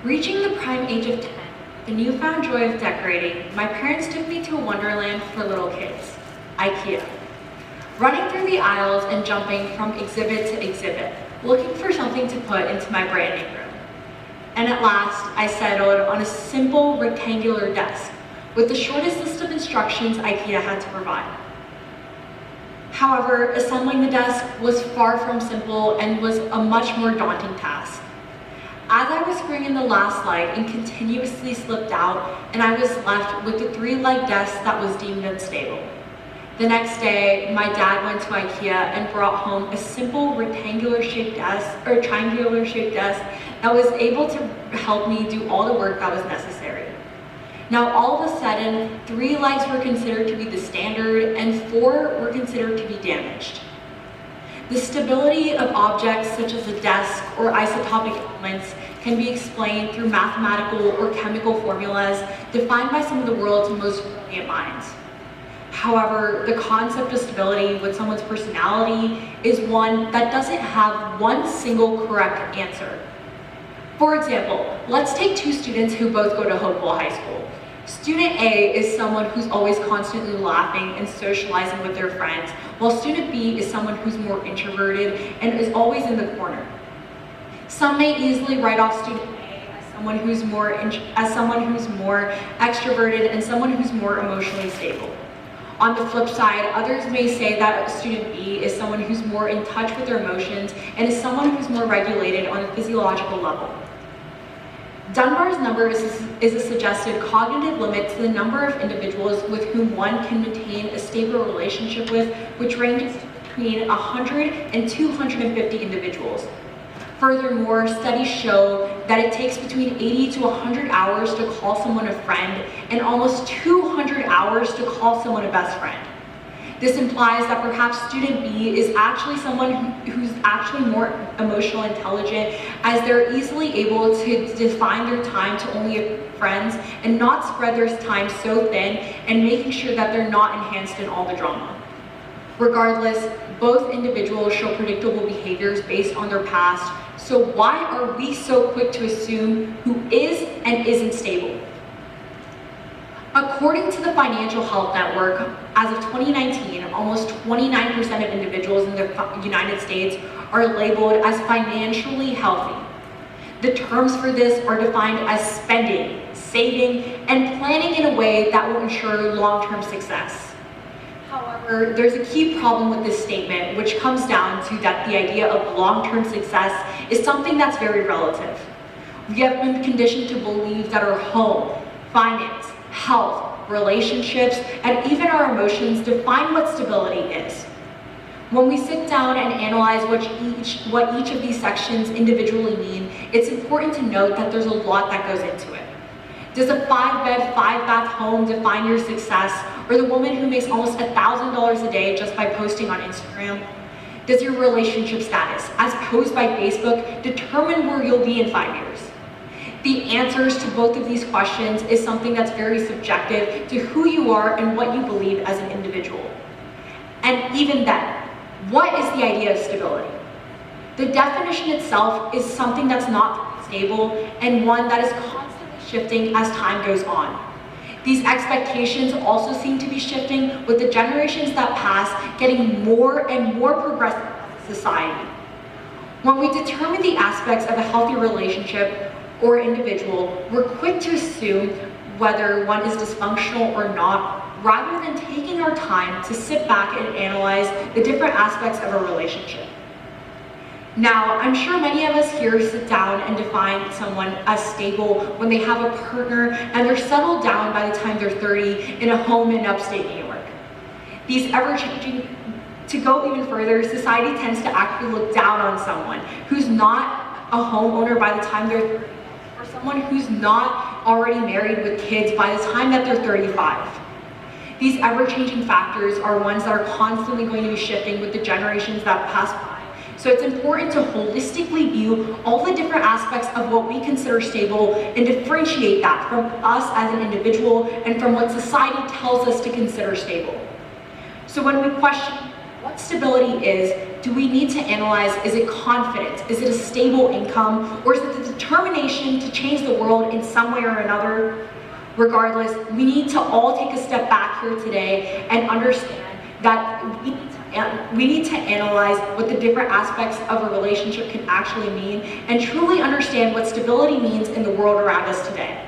Reaching the prime age of 10, the newfound joy of decorating, my parents took me to a wonderland for little kids, IKEA. Running through the aisles and jumping from exhibit to exhibit, looking for something to put into my branding room. And at last, I settled on a simple rectangular desk with the shortest list of instructions IKEA had to provide. However, assembling the desk was far from simple and was a much more daunting task. As I was screwing in the last leg, it continuously slipped out, and I was left with the 3-leg desk that was deemed unstable. The next day, my dad went to IKEA and brought home a simple triangular-shaped desk that was able to help me do all the work that was necessary. Now, all of a sudden, 3 legs were considered to be the standard and 4 were considered to be damaged. The stability of objects such as a desk or isotopic elements can be explained through mathematical or chemical formulas defined by some of the world's most brilliant minds. However, the concept of stability with someone's personality is one that doesn't have one single correct answer. For example, let's take 2 students who both go to Hopewell High School. Student A is someone who's always constantly laughing and socializing with their friends, while student B is someone who's more introverted and is always in the corner. Some may easily write off student A as someone who's more extroverted and someone who's more emotionally stable. On the flip side, others may say that student B is someone who's more in touch with their emotions and is someone who's more regulated on a physiological level. Dunbar's number is a suggested cognitive limit to the number of individuals with whom one can maintain a stable relationship with, which ranges between 100 and 250 individuals. Furthermore, studies show that it takes between 80 to 100 hours to call someone a friend and almost 200 hours to call someone a best friend. This implies that perhaps student B is actually someone who's actually more emotional intelligent, as they're easily able to define their time to only friends and not spread their time so thin, and making sure that they're not enhanced in all the drama. Regardless, both individuals show predictable behaviors based on their past, so why are we so quick to assume who is and isn't stable? According to the Financial Health Network, as of 2019, almost 29% of individuals in the United States are labeled as financially healthy. The terms for this are defined as spending, saving, and planning in a way that will ensure long-term success. However, there's a key problem with this statement, which comes down to that the idea of long-term success is something that's very relative. We have been conditioned to believe that our home, finance, health, relationships, and even our emotions define what stability is. When we sit down and analyze what each of these sections individually mean, it's important to note that there's a lot that goes into it. Does a 5-bed, 5-bath home define your success, or the woman who makes almost $1,000 a day just by posting on Instagram? Does your relationship status, as posed by Facebook, determine where you'll be in 5 years? The answers to both of these questions is something that's very subjective to who you are and what you believe as an individual. And even then, what is the idea of stability? The definition itself is something that's not stable and one that is constantly shifting as time goes on. These expectations also seem to be shifting with the generations that pass getting more and more progressive as a society. When we determine the aspects of a healthy relationship or individual, we're quick to assume whether one is dysfunctional or not, rather than taking our time to sit back and analyze the different aspects of a relationship. Now, I'm sure many of us here sit down and define someone as stable when they have a partner and they're settled down by the time they're 30 in a home in upstate New York. These ever-changing, to go even further, society tends to actually look down on someone who's not a homeowner by the time they're 30, or someone who's not already married with kids by the time that they're 35. These ever-changing factors are ones that are constantly going to be shifting with the generations that pass by. So it's important to holistically view all the different aspects of what we consider stable and differentiate that from us as an individual and from what society tells us to consider stable. So when we question what stability is, do we need to analyze, is it confidence? Is it a stable income? Or is it the determination to change the world in some way or another, regardless, we need to all take a step back here today and understand that we need to analyze what the different aspects of a relationship can actually mean and truly understand what stability means in the world around us today.